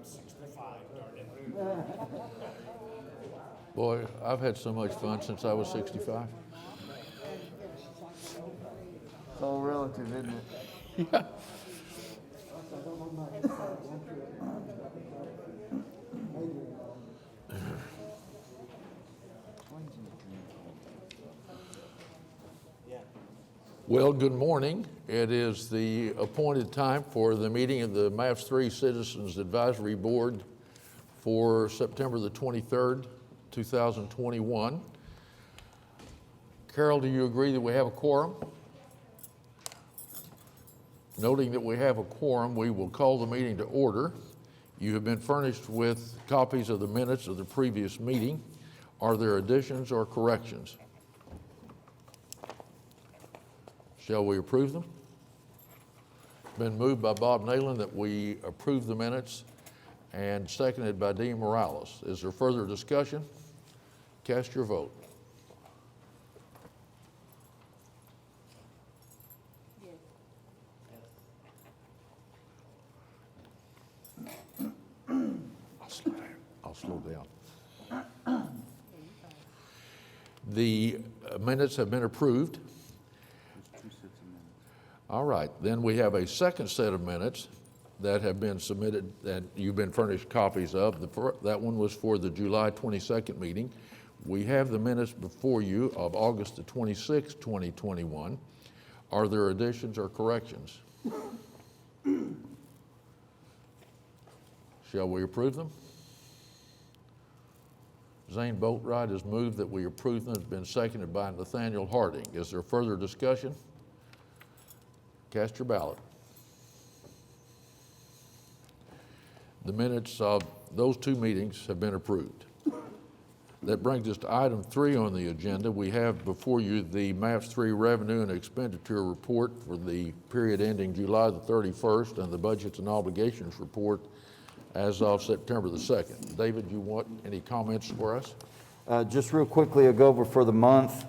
65, darn it. Boy, I've had so much fun since I was 65. It's all relative, isn't it? Yeah. Well, good morning. It is the appointed time for the meeting of the MAFS 3 Citizens Advisory Board for September the 23rd, 2021. Carol, do you agree that we have a quorum? Noting that we have a quorum, we will call the meeting to order. You have been furnished with copies of the minutes of the previous meeting. Are there additions or corrections? Shall we approve them? It's been moved by Bob Nalen that we approve the minutes and seconded by Dean Morales. Is there further discussion? Cast your vote. I'll slow down. The minutes have been approved. All right, then we have a second set of minutes that have been submitted that you've been furnished copies of. That one was for the July 22nd meeting. We have the minutes before you of August the 26th, 2021. Are there additions or corrections? Shall we approve them? Zane Boatwright has moved that we approve them. It's been seconded by Nathaniel Harding. Is there further discussion? Cast your ballot. The minutes of those two meetings have been approved. That brings us to item 3 on the agenda. We have before you the MAFS 3 revenue and expenditure report for the period ending July the 31st and the budgets and obligations report as of September the 2nd. David, you want any comments for us? Just real quickly, I'll go over for the month.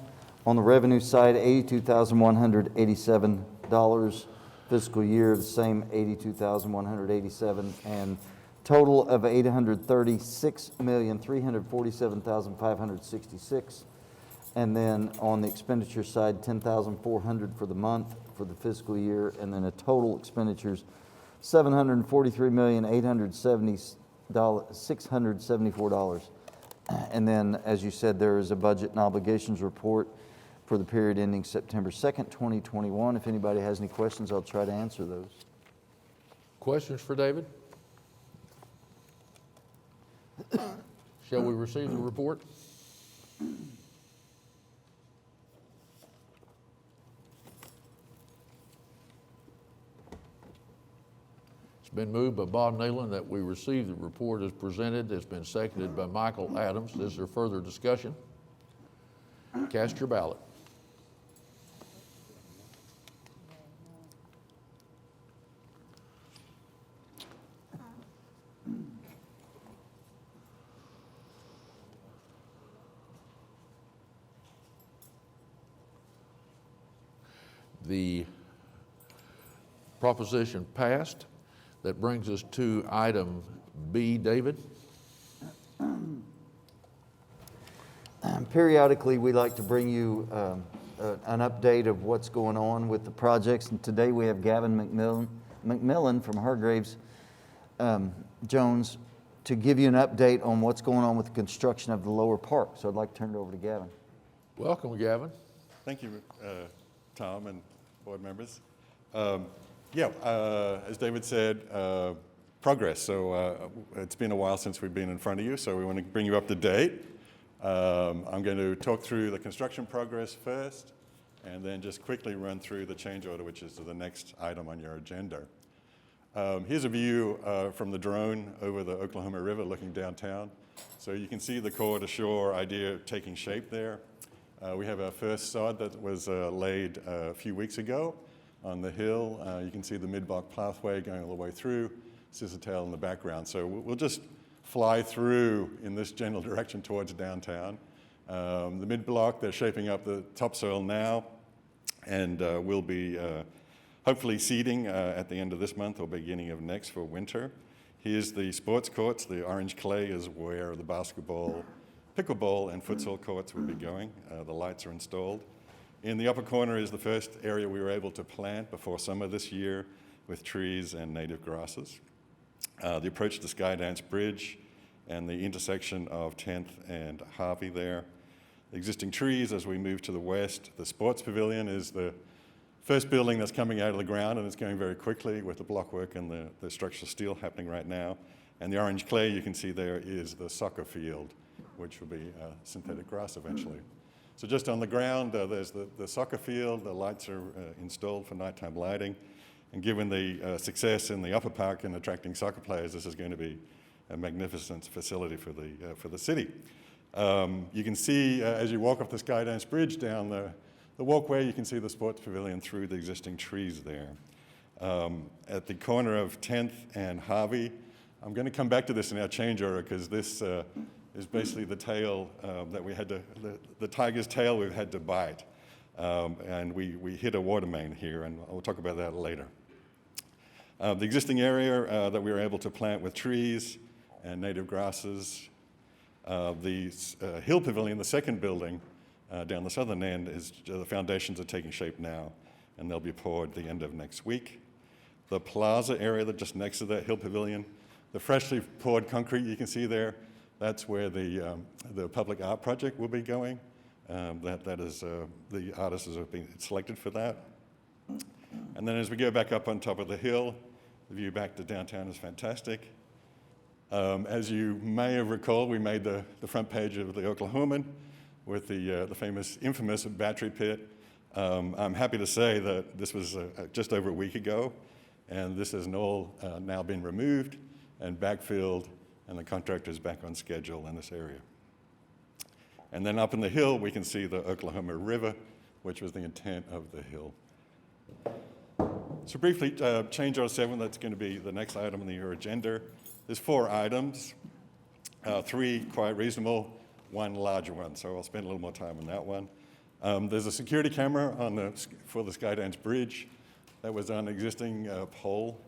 On the revenue side, $82,187. Fiscal year, the same $82,187, and total of $836,347,566. And then on the expenditure side, $10,400 for the month for the fiscal year, and then a total expenditures $743,870,674. And then, as you said, there is a budget and obligations report for the period ending September 2nd, 2021. If anybody has any questions, I'll try to answer those. Questions for David? Shall we receive the report? It's been moved by Bob Nalen that we receive the report as presented. It's been seconded by Michael Adams. Is there further discussion? Cast your ballot. The proposition passed. That brings us to item B. David? Periodically, we like to bring you an update of what's going on with the projects. And today we have Gavin McMillan from Hargraves Jones to give you an update on what's going on with the construction of the lower park. So I'd like to turn it over to Gavin. Welcome, Gavin. Thank you, Tom and board members. As David said, progress. So it's been a while since we've been in front of you, so we want to bring you up to date. I'm going to talk through the construction progress first, and then just quickly run through the change order, which is the next item on your agenda. Here's a view from the drone over the Oklahoma River looking downtown. So you can see the core to shore idea taking shape there. We have our first sod that was laid a few weeks ago on the hill. You can see the mid-block pathway going all the way through, Scissortail in the background. So we'll just fly through in this general direction towards downtown. The mid-block, they're shaping up the topsoil now, and we'll be hopefully seeding at the end of this month or beginning of next for winter. Here's the sports courts. The orange clay is where the basketball, pickleball, and futsal courts will be going. The lights are installed. In the upper corner is the first area we were able to plant before summer this year with trees and native grasses. The approach to Skydance Bridge and the intersection of 10th and Harvey there. The existing trees as we move to the west. The sports pavilion is the first building that's coming out of the ground, and it's going very quickly with the blockwork and the structural steel happening right now. And the orange clay you can see there is the soccer field, which will be synthetic grass eventually. So just on the ground, there's the soccer field. The lights are installed for nighttime lighting. And given the success in the upper park in attracting soccer players, this is going to be a magnificent facility for the city. You can see as you walk up the Skydance Bridge down the walkway, you can see the sports pavilion through the existing trees there. At the corner of 10th and Harvey, I'm going to come back to this in our change order because this is basically the tail that we had to, the tiger's tail we've had to bite. And we hit a water main here, and we'll talk about that later. The existing area that we were able to plant with trees and native grasses. The Hill Pavilion, the second building down the southern end, the foundations are taking shape now, and they'll be poured the end of next week. The plaza area that just next to that Hill Pavilion, the freshly poured concrete you can see there, that's where the public art project will be going. That is, the artists have been selected for that. And then as we go back up on top of the hill, the view back to downtown is fantastic. As you may have recalled, we made the front page of the Oklahoman with the famous, infamous battery pit. I'm happy to say that this was just over a week ago, and this has all now been removed and backfilled, and the contractor's back on schedule in this area. And then up in the hill, we can see the Oklahoma River, which was the intent of the hill. So briefly, change order 7, that's going to be the next item on your agenda. There's 4 items, 3 quite reasonable, 1 larger one, so I'll spend a little more time on that one. There's a security camera for the Skydance Bridge that was on an existing pole.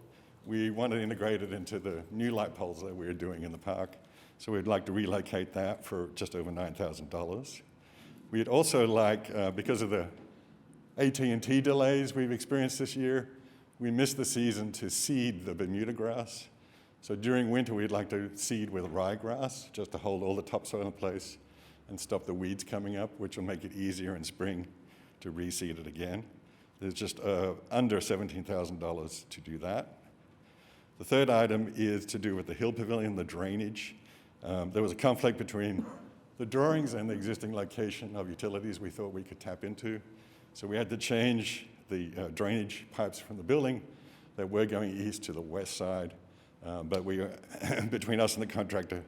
We want to integrate it into the new light poles that we're doing in the park, so we'd like to relocate that for just over $9,000. We'd also like, because of the AT&T delays we've experienced this year, we missed the season to seed the Bermuda grass. So during winter, we'd like to seed with ryegrass just to hold all the topsoil in place and stop the weeds coming up, which will make it easier in spring to reseed it again. There's just under $17,000 to do that. The third item is to do with the Hill Pavilion, the drainage. There was a conflict between the drawings and the existing location of utilities we thought we could tap into. So we had to change the drainage pipes from the building that were going east to the west side. But between us and the contractor,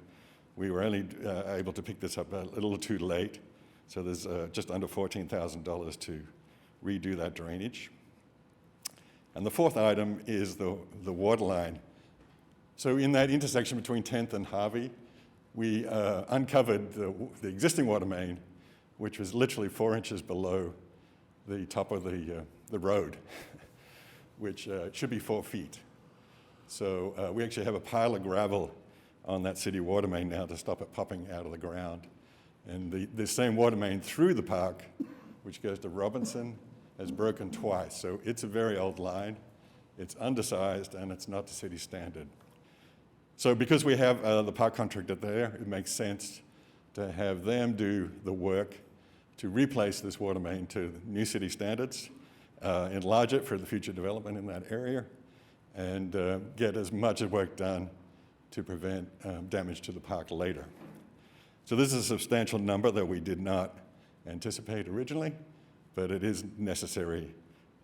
we were only able to pick this up a little too late. So there's just under $14,000 to redo that drainage. And the fourth item is the water line. So in that intersection between 10th and Harvey, we uncovered the existing water main, which was literally 4 inches below the top of the road, which should be 4 feet. So we actually have a pile of gravel on that city water main now to stop it popping out of the ground. And the same water main through the park, which goes to Robinson, has broken twice. So it's a very old line. It's undersized, and it's not the city standard. So because we have the park contractor there, it makes sense to have them do the work to replace this water main to new city standards, enlarge it for the future development in that area, and get as much work done to prevent damage to the park later. So this is a substantial number that we did not anticipate originally, but it is necessary,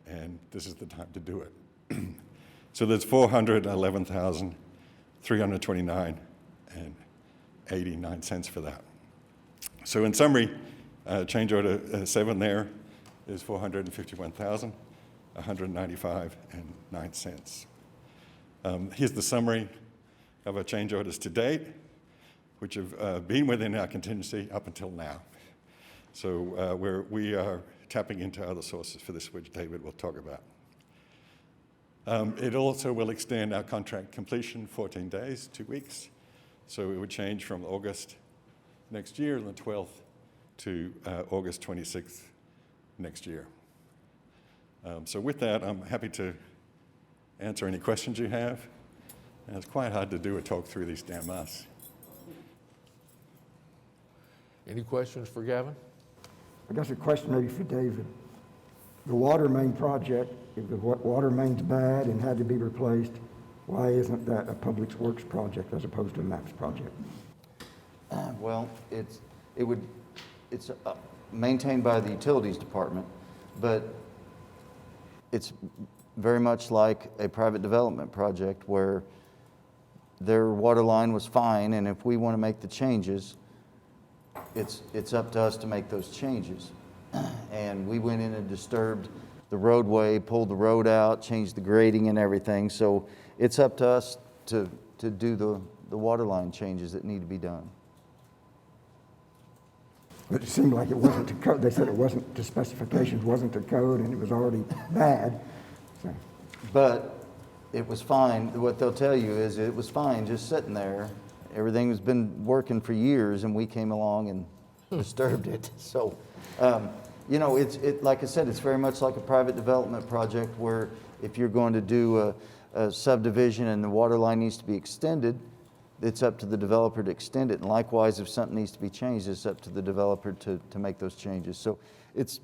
and this is the time to do it. So there's $411,329.89 for that. So in summary, change order 7 there is $451,195.09. Here's the summary of our change orders to date, which have been within our contingency up until now. So we are tapping into other sources for this, which David will talk about. It also will extend our contract completion 14 days, 2 weeks. So it would change from August next year, the 12th, to August 26th next year. So with that, I'm happy to answer any questions you have. And it's quite hard to do a talk through these damn masks. Any questions for Gavin? I guess a question maybe for David. The water main project, if the water main's bad and had to be replaced, why isn't that a public works project as opposed to a MAPS project? Well, it's maintained by the utilities department, but it's very much like a private development project where their water line was fine, and if we want to make the changes, it's up to us to make those changes. And we went in and disturbed the roadway, pulled the road out, changed the grading and everything. So it's up to us to do the water line changes that need to be done. But it seemed like it wasn't to code. They said it wasn't to specifications, wasn't to code, and it was already bad. So, But it was fine. What they'll tell you is it was fine just sitting there. Everything has been working for years, and we came along and disturbed it. So, you know, like I said, it's very much like a private development project where if you're going to do a subdivision and the water line needs to be extended, it's up to the developer to extend it. And likewise, if something needs to be changed, it's up to the developer to make those changes. So it's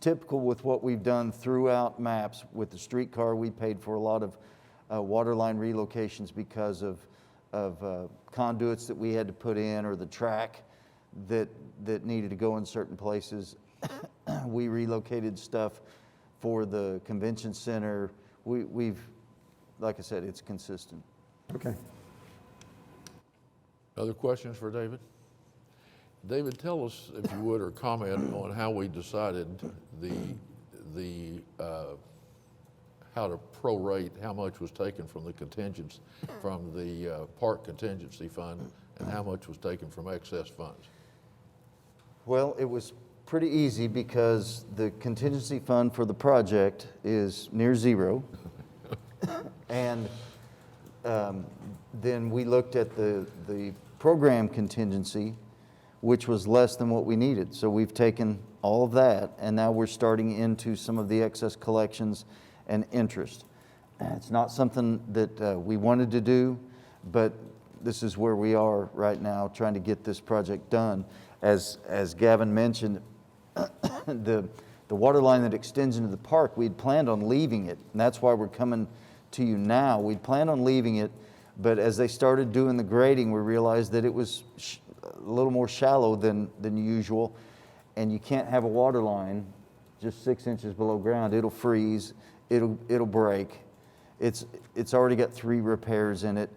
typical with what we've done throughout MAPS. With the streetcar, we paid for a lot of water line relocations because of conduits that we had to put in, or the track that needed to go in certain places. We relocated stuff for the convention center. We've, like I said, it's consistent. okay. Other questions for David? David, tell us, if you would, or comment on how we decided how to prorate how much was taken from the contingents, from the park contingency fund, and how much was taken from excess funds. Well, it was pretty easy because the contingency fund for the project is near zero. And then we looked at the program contingency, which was less than what we needed. So we've taken all of that, and now we're starting into some of the excess collections and interest. It's not something that we wanted to do, but this is where we are right now, trying to get this project done. As Gavin mentioned, the water line that extends into the park, we'd planned on leaving it, and that's why we're coming to you now. We'd planned on leaving it, but as they started doing the grading, we realized that it was a little more shallow than usual, and you can't have a water line just 6 inches below ground. It'll freeze, it'll break. It's already got 3 repairs in it.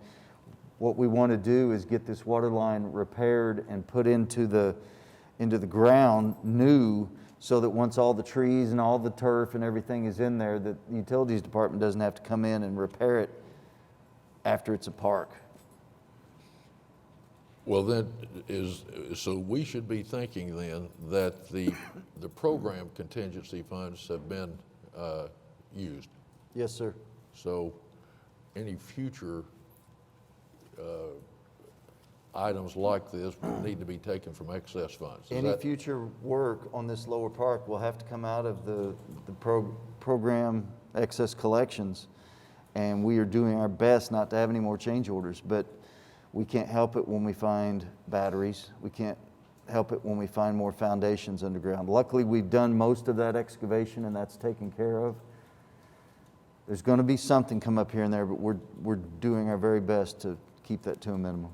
What we want to do is get this water line repaired and put into the ground new, so that once all the trees and all the turf and everything is in there, that the utilities department doesn't have to come in and repair it after it's a park. Well, so we should be thinking then that the program contingency funds have been used. Yes, sir. So any future items like this will need to be taken from excess funds. Any future work on this lower park will have to come out of the program excess collections, and we are doing our best not to have any more change orders, but we can't help it when we find batteries. We can't help it when we find more foundations underground. Luckily, we've done most of that excavation, and that's taken care of. There's going to be something come up here and there, but we're doing our very best to keep that to a minimum.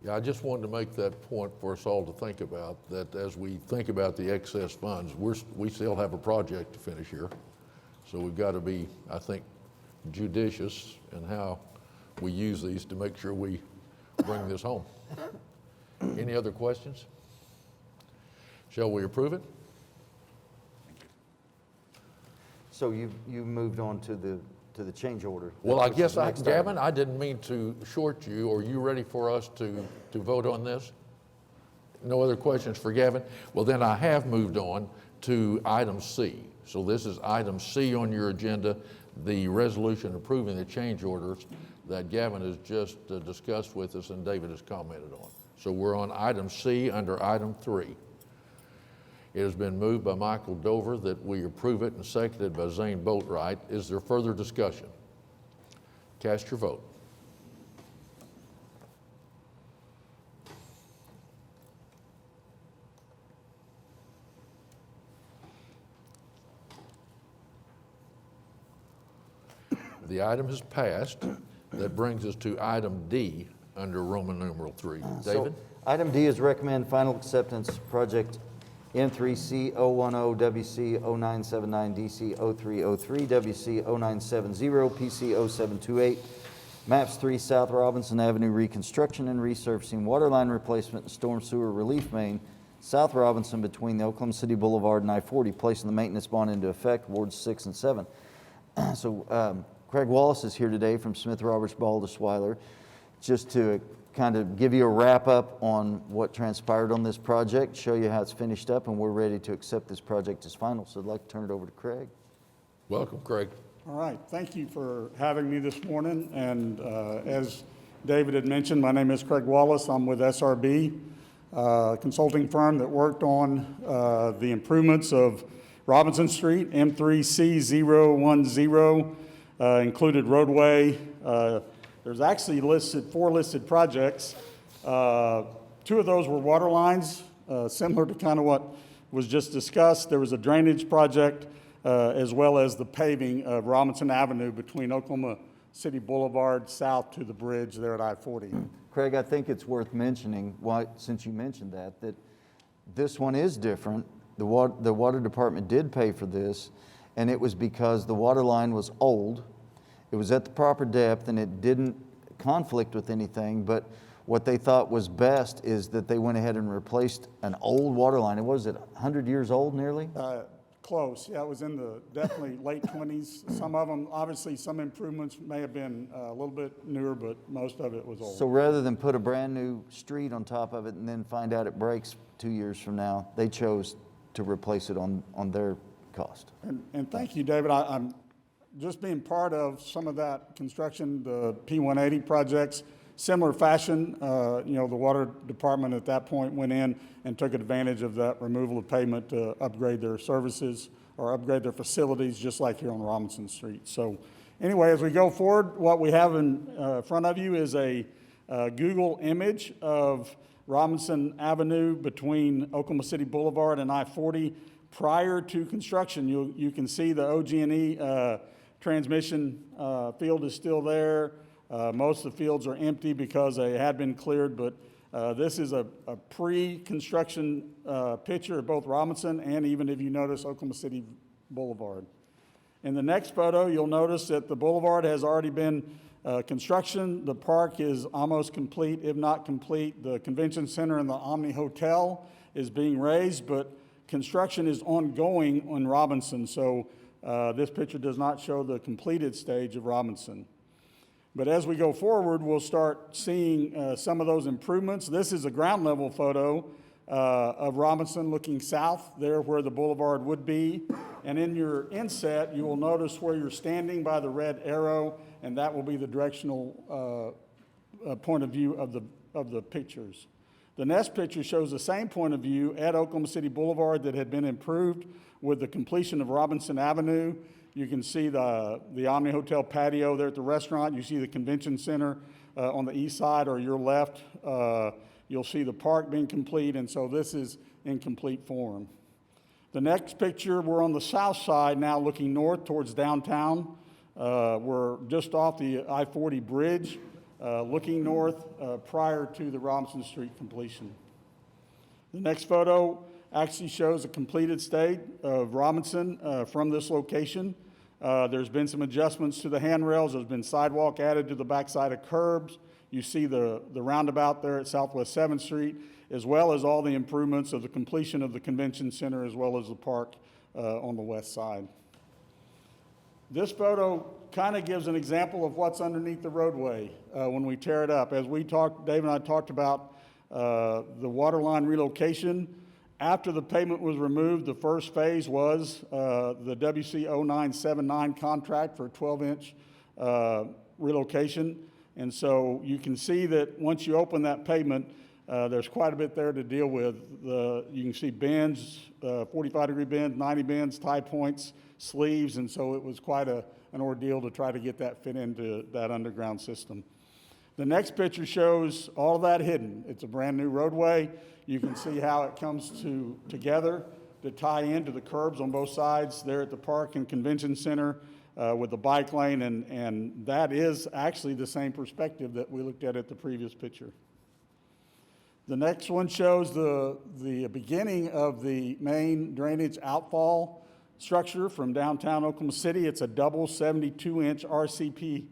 Yeah, I just wanted to make that point for us all to think about, that as we think about the excess funds, we still have a project to finish here. So we've got to be, I think, judicious in how we use these to make sure we bring this home. Any other questions? Shall we approve it? So you moved on to the change order. Well, I which is guess, the next Gavin, item. I didn't mean to short you. Are you ready for us to vote on this? No other questions for Gavin? Well, then I have moved on to item C. So this is item C on your agenda. the resolution approving the change orders that Gavin has just discussed with us and David has commented on. So we're on item C under item 3. It has been moved by Michael Dover that we approve it and seconded by Zane Boatwright. Is there further discussion? Cast your vote. The item has passed. That brings us to item D under Roman numeral 3. David? So, item D is recommend final acceptance project M3C010WC0979DC0303 WC0970 PC0728 MAPS 3 South Robinson Avenue reconstruction and resurfacing water line replacement and storm sewer relief main South Robinson between the Oklahoma City Boulevard and I-40, placing the maintenance bond into effect, wards 6 and 7. So Craig Wallace is here today from Smith Roberts Baldwin just to kind of give you a wrap up on what transpired on this project, show you how it's finished up, and we're ready to accept this project as final. So I'd like to turn it over to Craig. Welcome, Craig. All right, thank you for having me this morning. And as David had mentioned, my name is Craig Wallace. I'm with SRB, a consulting firm that worked on the improvements of Robinson Street, M3C010, included roadway. There's actually 4 listed projects. 2 of those were water lines, similar to kind of what was just discussed. There was a drainage project, as well as the paving of Robinson Avenue between Oklahoma City Boulevard south to the bridge there at I-40. Craig, I think it's worth mentioning, since you mentioned that this one is different. The water department did pay for this, and it was because the water line was old. It was at the proper depth, and it didn't conflict with anything, but what they thought was best is that they went ahead and replaced an old water line. What was it, 100 years old nearly? Close, yeah, it was in the definitely late 20s. Some of them, obviously some improvements may have been a little bit newer, but most of it was old. So rather than put a brand new street on top of it and then find out it breaks 2 years from now, they chose to replace it on their cost. And thank you, David. I'm just being part of some of that construction, the P180 projects, similar fashion. The water department at that point went in and took advantage of that removal of pavement to upgrade their services or upgrade their facilities, just like here on Robinson Street. So anyway, as we go forward, what we have in front of you is a Google image of Robinson Avenue between Oklahoma City Boulevard and I-40 prior to construction. You can see the OG&E transmission field is still there. Most of the fields are empty because they had been cleared, but this is a pre-construction picture of both Robinson and, even if you notice, Oklahoma City Boulevard. In the next photo, you'll notice that the boulevard has already been construction. The park is almost complete, if not complete. The convention center and the Omni Hotel is being raised, but construction is ongoing on Robinson. So this picture does not show the completed stage of Robinson. But as we go forward, we'll start seeing some of those improvements. This is a ground level photo of Robinson looking south there where the boulevard would be. And in your inset, you will notice where you're standing by the red arrow, and that will be the directional point of view of the pictures. The next picture shows the same point of view at Oklahoma City Boulevard that had been improved with the completion of Robinson Avenue. You can see the Omni Hotel patio there at the restaurant. You see the convention center on the east side, or your left. You'll see the park being complete, and so this is in complete form. The next picture, we're on the south side now looking north towards downtown. We're just off the I-40 bridge, looking north prior to the Robinson Street completion. The next photo actually shows a completed state of Robinson from this location. There's been some adjustments to the handrails. There's been sidewalk added to the backside of curbs. You see the roundabout there at Southwest 7th Street, as well as all the improvements of the completion of the convention center, as well as the park on the west side. This photo kind of gives an example of what's underneath the roadway when we tear it up. As we talked, Dave and I talked about the water line relocation. After the pavement was removed, the first phase was the WC 0979 contract for a 12-inch relocation. And so you can see that once you open that pavement, there's quite a bit there to deal with. You can see bends, 45-degree bends, 90 bends, tie points, sleeves, and so it was quite an ordeal to try to get that fit into that underground system. The next picture shows all of that hidden. It's a brand new roadway. You can see how it comes together to tie into the curbs on both sides there at the park and convention center with the bike lane, and that is actually the same perspective that we looked at the previous picture. The next one shows the beginning of the main drainage outfall structure from downtown Oklahoma City. It's a double 72-inch RCP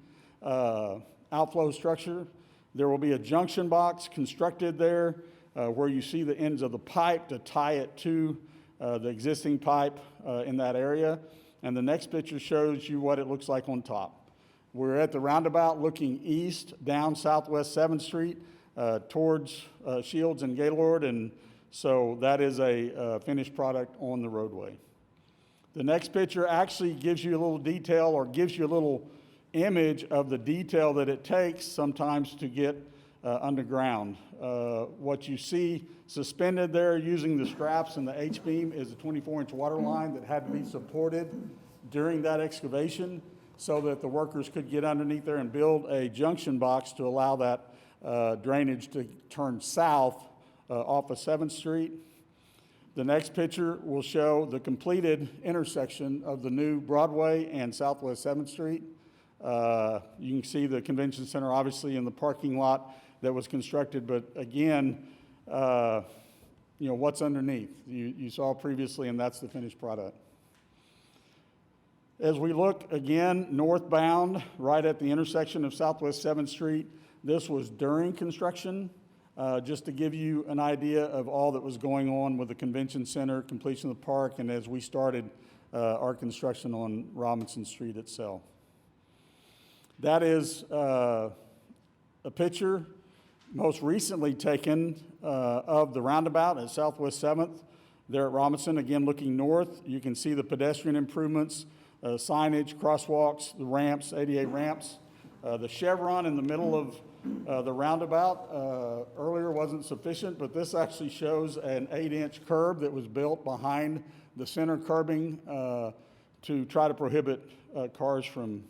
outflow structure. There will be a junction box constructed there where you see the ends of the pipe to tie it to the existing pipe in that area. And the next picture shows you what it looks like on top. We're at the roundabout looking east down Southwest 7th Street towards Shields and Gaylord, and so that is a finished product on the roadway. The next picture actually gives you a little detail or gives you a little image of the detail that it takes sometimes to get underground. What you see suspended there using the straps and the H-beam is a 24-inch water line that had to be supported during that excavation so that the workers could get underneath there and build a junction box to allow that drainage to turn south off of 7th Street. The next picture will show the completed intersection of the new Broadway and Southwest 7th Street. You can see the convention center obviously in the parking lot that was constructed, but again, what's underneath. You saw previously, and that's the finished product. As we look again northbound, right at the intersection of Southwest 7th Street, this was during construction, just to give you an idea of all that was going on with the convention center, completion of the park, and as we started our construction on Robinson Street itself. That is a picture most recently taken of the roundabout at Southwest 7th there at Robinson. Again, looking north, you can see the pedestrian improvements, signage, crosswalks, the ramps, ADA ramps. The chevron in the middle of the roundabout earlier wasn't sufficient, but this actually shows an 8-inch curb that was built behind the center curbing to try to prohibit cars from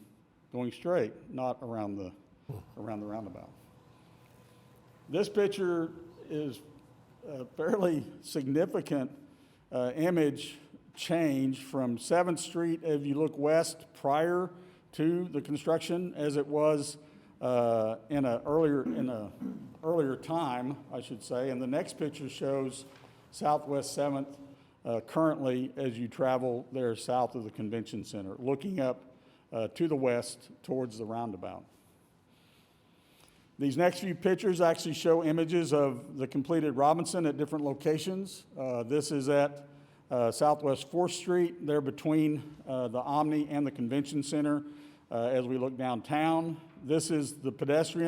going straight, not around the roundabout. This picture is a fairly significant image change from 7th Street if you look west prior to the construction as it was in a earlier time, I should say. And the next picture shows Southwest 7th currently as you travel there south of the convention center, looking up to the west towards the roundabout. These next few pictures actually show images of the completed Robinson at different locations. This is at Southwest 4th Street, there between the Omni and the Convention Center as we look downtown. This is the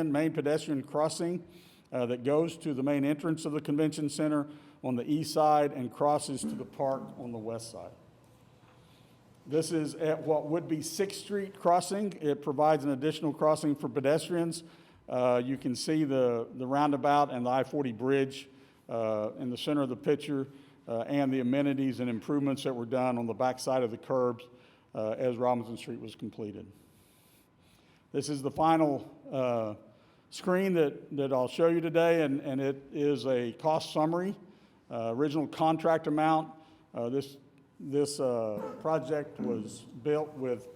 main pedestrian crossing that goes to the main entrance of the Convention Center on the east side and crosses to the park on the west side. This is at what would be 6th Street crossing. It provides an additional crossing for pedestrians. You can see the roundabout and the I-40 bridge in the center of the picture and the amenities and improvements that were done on the backside of the curbs as Robinson Street was completed. This is the final screen that I'll show you today, and it is a cost summary. Original contract amount. This project was built with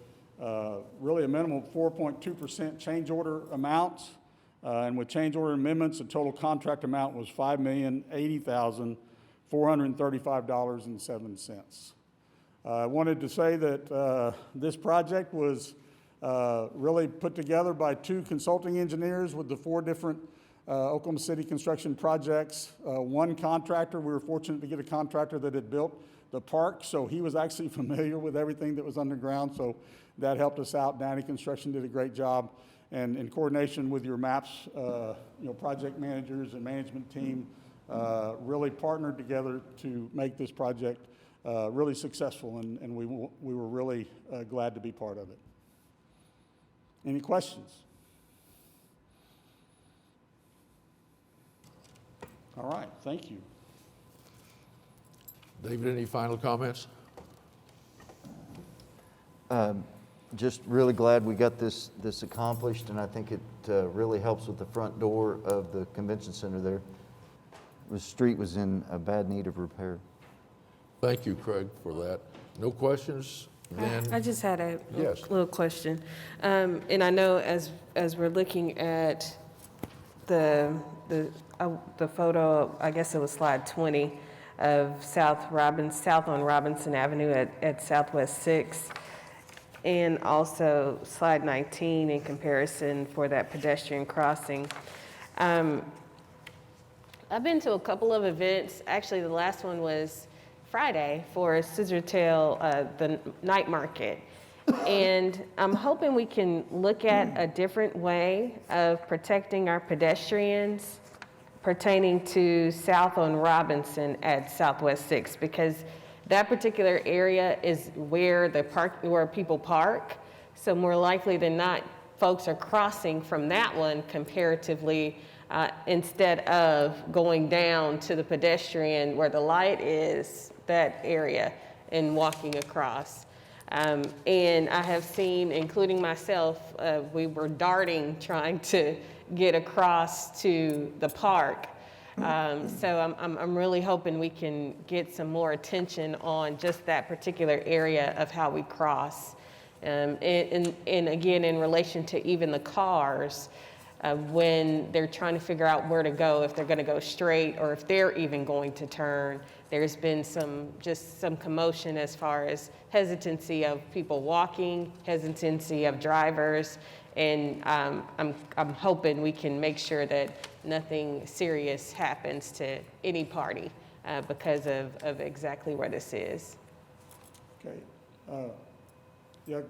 really a minimum of 4.2% change order amounts, and with change order amendments, the total contract amount was $5,080,435.07. I wanted to say that this project was really put together by 2 consulting engineers with the 4 different Oklahoma City construction projects. One contractor, we were fortunate to get a contractor that had built the park, so he was actually familiar with everything that was underground, so that helped us out. Downey Construction did a great job, and in coordination with your MAPS project managers and management team, really partnered together to make this project really successful, and we were really glad to be part of it. Any questions? All right, thank you. David, any final comments? Just really glad we got this accomplished, and I think it really helps with the front door of the convention center there. The street was in a bad need of repair. Thank you, Craig, for that. No questions? Then, I just had a Yes. little question. And I know as we're looking at the photo, I guess it was slide 20 of south on Robinson Avenue at Southwest 6, and also slide 19 in comparison for that pedestrian crossing. I've been to a couple of events. Actually, the last one was Friday for Scissortail, the night market. And I'm hoping we can look at a different way of protecting our pedestrians pertaining to south on Robinson at Southwest 6, because that particular area is where where people park. So more likely than not, folks are crossing from that one comparatively instead of going down to the pedestrian where the light is, that area, and walking across. And I have seen, including myself, we were darting trying to get across to the park. So I'm really hoping we can get some more attention on just that particular area of how we cross. And again, in relation to even the cars, when they're trying to figure out where to go, if they're going to go straight or if they're even going to turn. There's been some commotion as far as hesitancy of people walking, hesitancy of drivers, and I'm hoping we can make sure that nothing serious happens to any party because of exactly where this is. Okay. Yeah,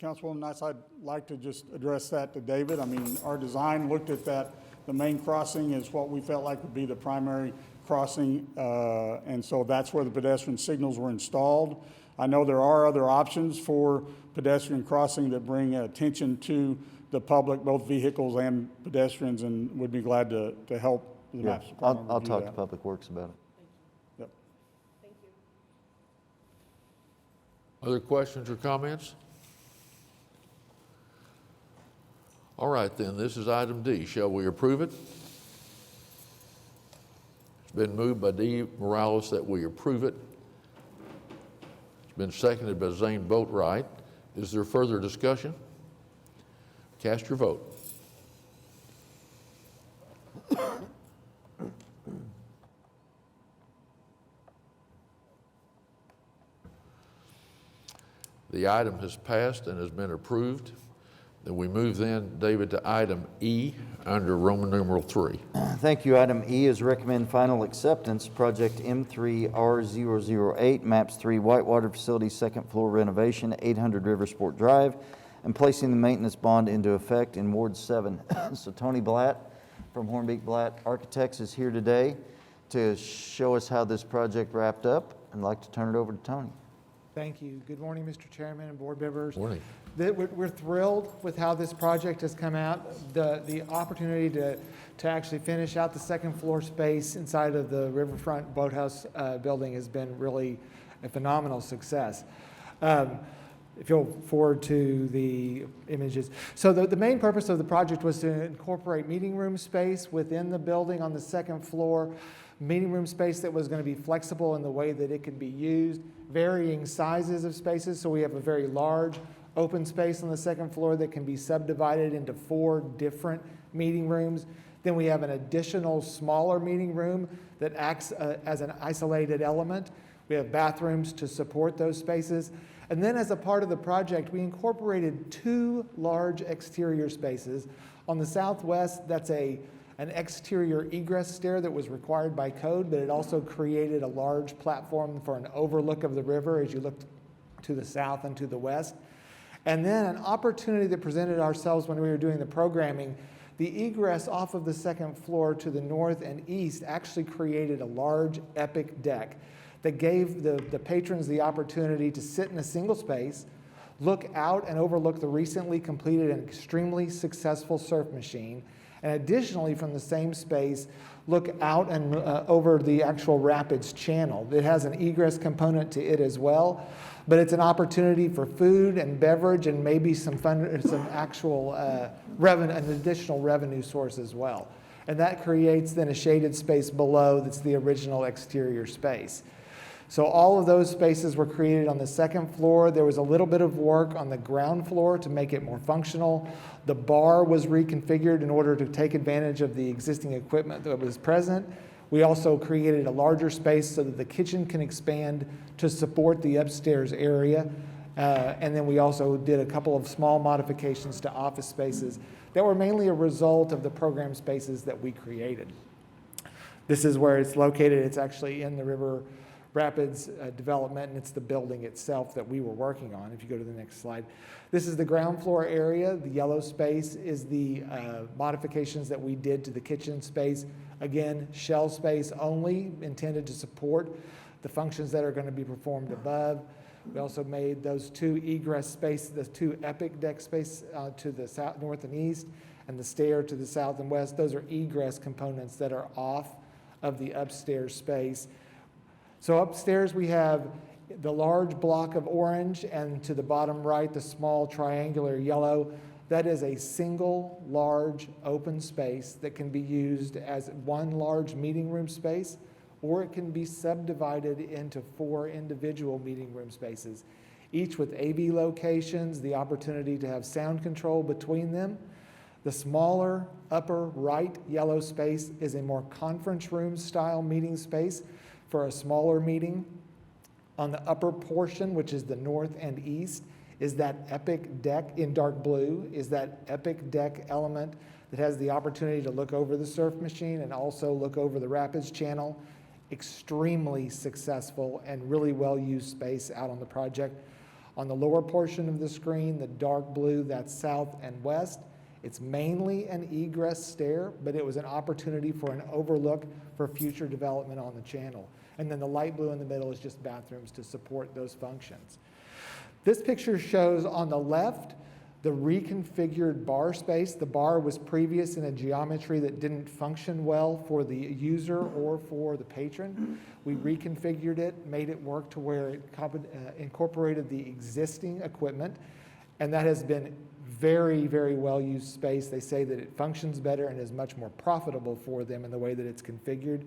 Councilwoman Nice, I'd like to just address that to David. I mean, our design looked at that. The main crossing is what we felt like would be the primary crossing, and so that's where the pedestrian signals were installed. I know there are other options for pedestrian crossing that bring attention to the public, both vehicles and pedestrians, and would be glad to help the Yeah, Maps Department I'll review talk to that. Public Works about it. Yep. Thank you. Other questions or comments? All right, then, this is item D. Shall we approve it? It's been moved by D. Morales that we approve it. It's been seconded by Zane Boatwright. Is there further discussion? Cast your vote. The item has passed and has been approved. Then we move then, David, to item E under Roman numeral 3. Thank you. Item E is recommend final acceptance, project M3R008, Maps 3 Whitewater Facility, second floor renovation, 800 Riversport Drive, and placing the maintenance bond into effect in Ward 7. So Tony Blatt from Hornbeak Blatt Architects is here today to show us how this project wrapped up. I'd like to turn it over to Tony. Thank you. Good morning, Mr. Chairman and board members. Morning. We're thrilled with how this project has come out. The opportunity to actually finish out the second floor space inside of the Riverfront Boathouse building has been really a phenomenal success. If you'll forward to the images. So the main purpose of the project was to incorporate meeting room space within the building on the second floor, meeting room space that was going to be flexible in the way that it could be used, varying sizes of spaces. So we have a very large open space on the second floor that can be subdivided into 4 different meeting rooms. Then we have an additional smaller meeting room that acts as an isolated element. We have bathrooms to support those spaces. And then as a part of the project, we incorporated 2 large exterior spaces. On the southwest, that's an exterior egress stair that was required by code, but it also created a large platform for an overlook of the river as you looked to the south and to the west. And then an opportunity that presented ourselves when we were doing the programming The egress off of the second floor to the north and east actually created a large epic deck that gave the patrons the opportunity to sit in a single space, look out and overlook the recently completed and extremely successful surf machine, and additionally from the same space, look out and over the actual rapids channel. It has an egress component to it as well, but it's an opportunity for food and beverage and maybe some actual revenue, an additional revenue source as well. And that creates then a shaded space below that's the original exterior space. So all of those spaces were created on the second floor. There was a little bit of work on the ground floor to make it more functional. The bar was reconfigured in order to take advantage of the existing equipment that was present. We also created a larger space so that the kitchen can expand to support the upstairs area. And then we also did a couple of small modifications to office spaces that were mainly a result of the program spaces that we created. This is where it's located. It's actually in the River Rapids development, and it's the building itself that we were working on. If you go to the next slide. This is the ground floor area. The yellow space is the modifications that we did to the kitchen space. Again, shell space only, intended to support the functions that are going to be performed above. We also made those two egress spaces, the two epic deck space to the south, north and east, and the stair to the south and west. Those are egress components that are off of the upstairs space. So upstairs we have the large block of orange, and to the bottom right, the small triangular yellow. That is a single large open space that can be used as one large meeting room space, or it can be subdivided into 4 individual meeting room spaces, each with AV locations, the opportunity to have sound control between them. The smaller upper right yellow space is a more conference room style meeting space for a smaller meeting. On the upper portion, which is the north and east, is that epic deck in dark blue, is that epic deck element that has the opportunity to look over the surf machine and also look over the rapids channel. Extremely successful and really well-used space out on the project. On the lower portion of the screen, the dark blue, that's south and west. It's mainly an egress stair, but it was an opportunity for an overlook for future development on the channel. And then the light blue in the middle is just bathrooms to support those functions. This picture shows on the left the reconfigured bar space. The bar was previous in a geometry that didn't function well for the user or for the patron. We reconfigured it, made it work to where it incorporated the existing equipment, and that has been very, very well-used space. They say that it functions better and is much more profitable for them in the way that it's configured.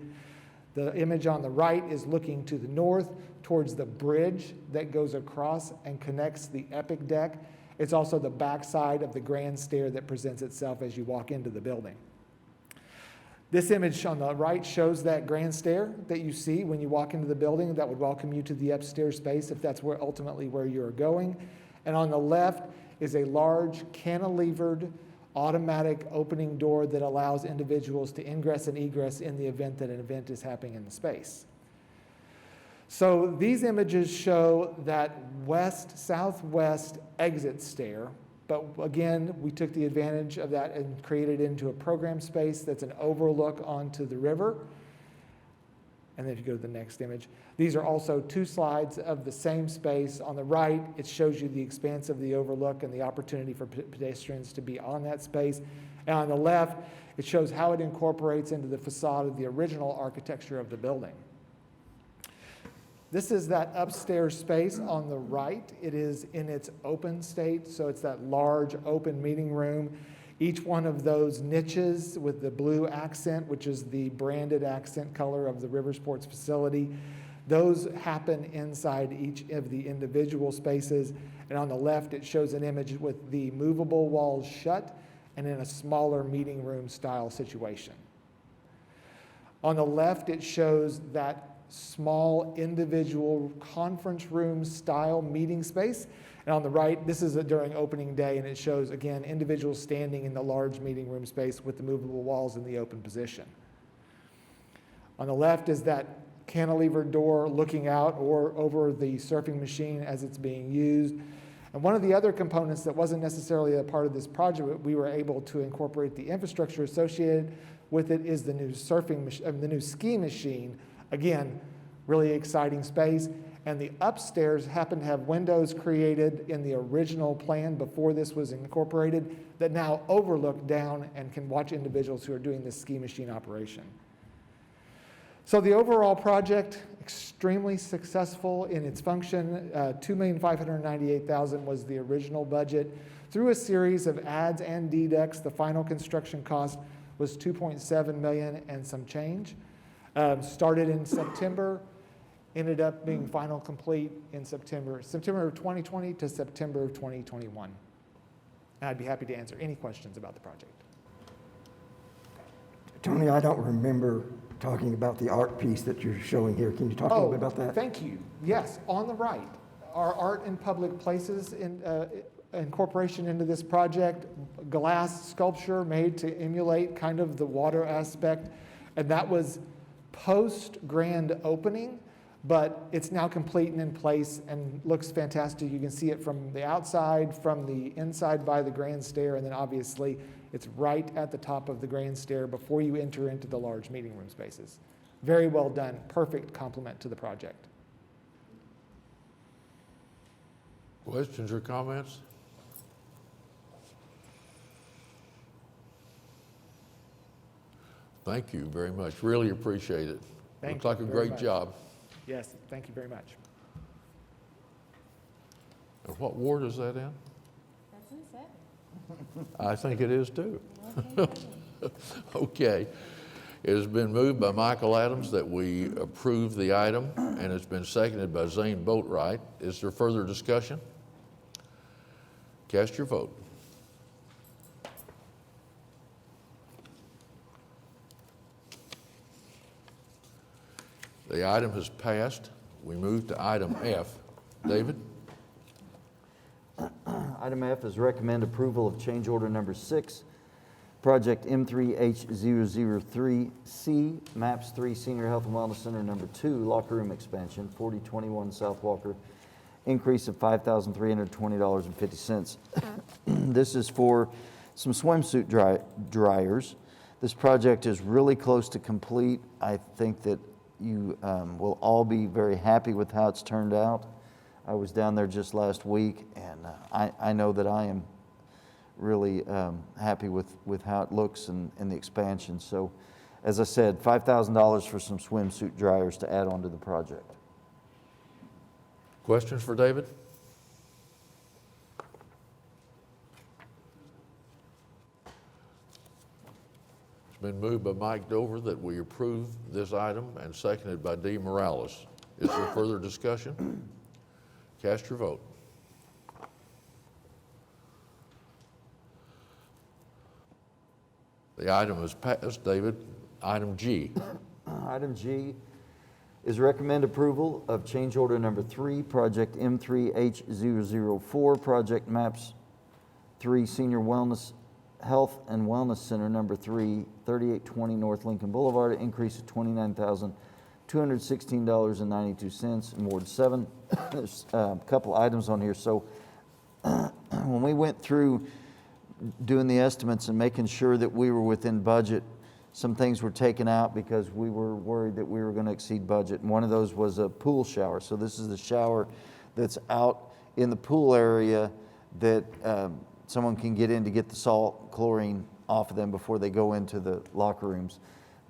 The image on the right is looking to the north towards the bridge that goes across and connects the epic deck. It's also the backside of the grand stair that presents itself as you walk into the building. This image on the right shows that grand stair that you see when you walk into the building that would welcome you to the upstairs space if that's where ultimately where you're going. And on the left is a large cantilevered automatic opening door that allows individuals to ingress and egress in the event that an event is happening in the space. So these images show that west-southwest exit stair, but again, we took the advantage of that and created it into a program space that's an overlook onto the river. And then if you go to the next image, these are also 2 slides of the same space. On the right, it shows you the expanse of the overlook and the opportunity for pedestrians to be on that space. And on the left, it shows how it incorporates into the facade of the original architecture of the building. This is that upstairs space on the right. It is in its open state, so it's that large open meeting room. Each one of those niches with the blue accent, which is the branded accent color of the River Sports facility, those happen inside each of the individual spaces. And on the left, it shows an image with the movable walls shut and in a smaller meeting room style situation. On the left, it shows that small individual conference room style meeting space. And on the right, this is during opening day, and it shows, again, individuals standing in the large meeting room space with the movable walls in the open position. On the left is that cantilever door looking out or over the surfing machine as it's being used. And one of the other components that wasn't necessarily a part of this project, but we were able to incorporate the infrastructure associated with it, is the new the new ski machine. Again, really exciting space. And the upstairs happened to have windows created in the original plan before this was incorporated that now overlook down and can watch individuals who are doing this ski machine operation. So the overall project, extremely successful in its function. $2,598,000 was the original budget. Through a series of adds and deducts, the final construction cost was $2.7 million and some change. Started in September, ended up being final complete in September of 2020 to September of 2021. And I'd be happy to answer any questions about the project. Tony, I don't remember talking about the art piece that you're showing here. Can you talk a little bit about that? Thank you. Yes, on the right, our art in public places incorporation into this project, glass sculpture made to emulate kind of the water aspect, and that was post grand opening, but it's now complete and in place and looks fantastic. You can see it from the outside, from the inside by the grand stair, and then obviously it's right at the top of the grand stair before you enter into the large meeting room spaces. Very well done, perfect complement to the project. Questions or comments? Thank you very much. Really appreciate it. Looks like a great job. Yes, thank you very much. And what ward is that in? That's in 7. I think it is too. Okay. It has been moved by Michael Adams that we approve the item, and it's been seconded by Zane Boatwright. Is there further discussion? Cast your vote. The item has passed. We move to item F. David? Item F is recommend approval of change order number 6, project M3H003C, MAPS 3 Senior Health and Wellness Center number 2, locker room expansion, 4021 South Walker, increase of $5,320.50. This is for some swimsuit dryers. This project is really close to complete. I think that you will all be very happy with how it's turned out. I was down there just last week, and I know that I am really happy with how it looks and the expansion. So, as I said, $5,000 for some swimsuit dryers to add on to the project. Questions for David? It's been moved by Mike Dover that we approve this item and seconded by Dee Morales. Is there further discussion? Cast your vote. The item is passed. David, item G. Item G is recommend approval of change order number 3, project M3H004, project MAPS 3 Senior Wellness Health and Wellness Center number 3, 3820 North Lincoln Boulevard, increase of $29,216.92 in Ward 7. There's a couple items on here. So when we went through doing the estimates and making sure that we were within budget, some things were taken out because we were worried that we were going to exceed budget. And one of those was a pool shower. So this is the shower that's out in the pool area that someone can get in to get the salt, chlorine off of them before they go into the locker rooms.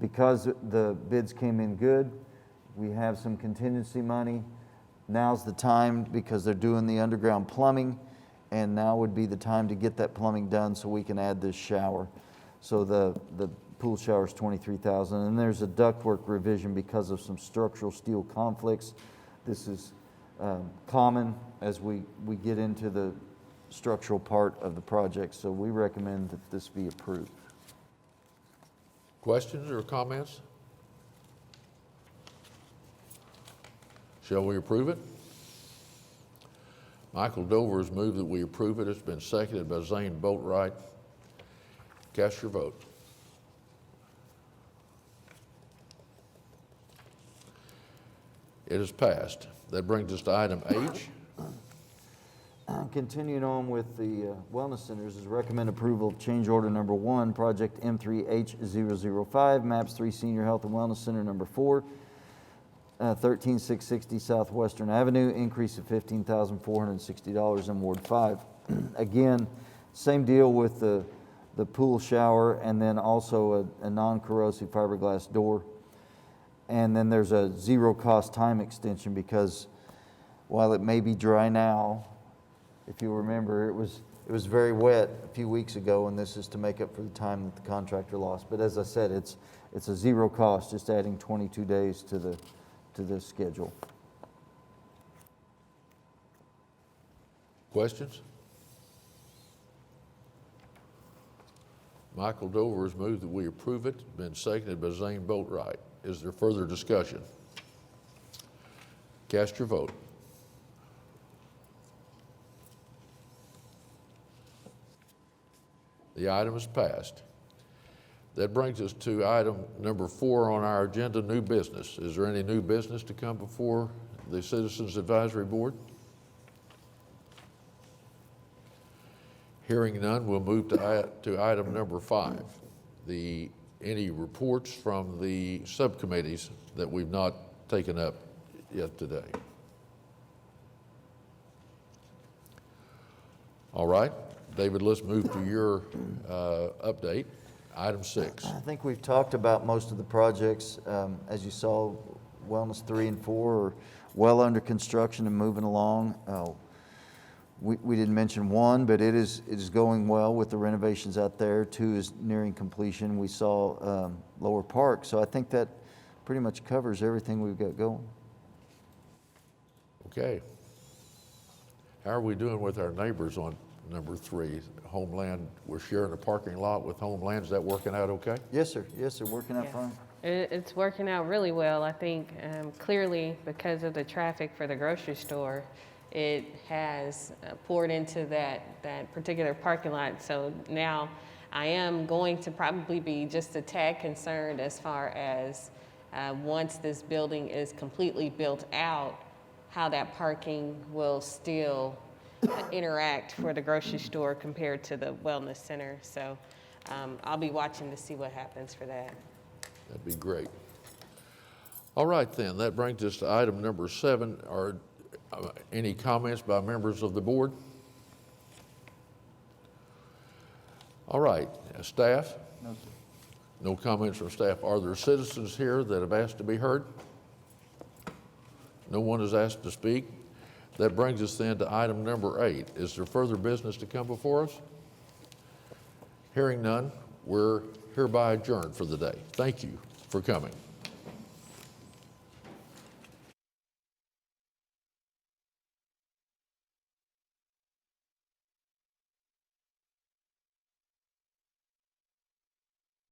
Because the bids came in good, we have some contingency money. Now's the time because they're doing the underground plumbing, and now would be the time to get that plumbing done so we can add this shower. So the pool shower is $23,000, and there's a ductwork revision because of some structural steel conflicts. This is common as we get into the structural part of the project, so we recommend that this be approved. Questions or comments? Shall we approve it? Michael Dover has moved that we approve it. It's been seconded by Zane Boatwright. Cast your vote. It is passed. That brings us to item H. Continuing on with the wellness centers is recommend approval of change order number 1, project M3H005, MAPS 3 Senior Health and Wellness Center number 4, 13660 Southwestern Avenue, increase of $15,460 in Ward 5. Again, same deal with the pool shower, and then also a non-corrosive fiberglass door. And then there's a zero-cost time extension because while it may be dry now, if you remember, it was very wet a few weeks ago, and this is to make up for the time that the contractor lost. But as I said, it's a zero cost, just adding 22 days to the schedule. Questions? Michael Dover has moved that we approve it, been seconded by Zane Boatright. Is there further discussion? Cast your vote. The item is passed. That brings us to item number 4 on our agenda, new business. Is there any new business to come before the Citizens Advisory Board? Hearing none, we'll move to item number 5. Any reports from the subcommittees that we've not taken up yet today? All right, David, let's move to your update. Item 6. I think we've talked about most of the projects. As you saw, Wellness 3 and 4 are well under construction and moving along. We didn't mention 1, but it is going well with the renovations out there. 2 is nearing completion. We saw Lower Park, so I think that pretty much covers everything we've got going. Okay. How are we doing with our neighbors on number 3? Homeland, we're sharing a parking lot with Homeland. Is that working out okay? Yes, sir. Yes, sir. Working out fine. It's working out really well. I think clearly because of the traffic for the grocery store, it has poured into that particular parking lot. So now I am going to probably be just a tad concerned as far as once this building is completely built out, how that parking will still interact for the grocery store compared to the wellness center. So I'll be watching to see what happens for that. That'd be great. All right, then, that brings us to item number 7. Are any comments by members of the board? All right, staff? No, sir. No comments from staff. Are there citizens here that have asked to be heard? No one has asked to speak. That brings us then to item number 8. Is there further business to come before us? Hearing none, we're hereby adjourned for the day. Thank you for coming.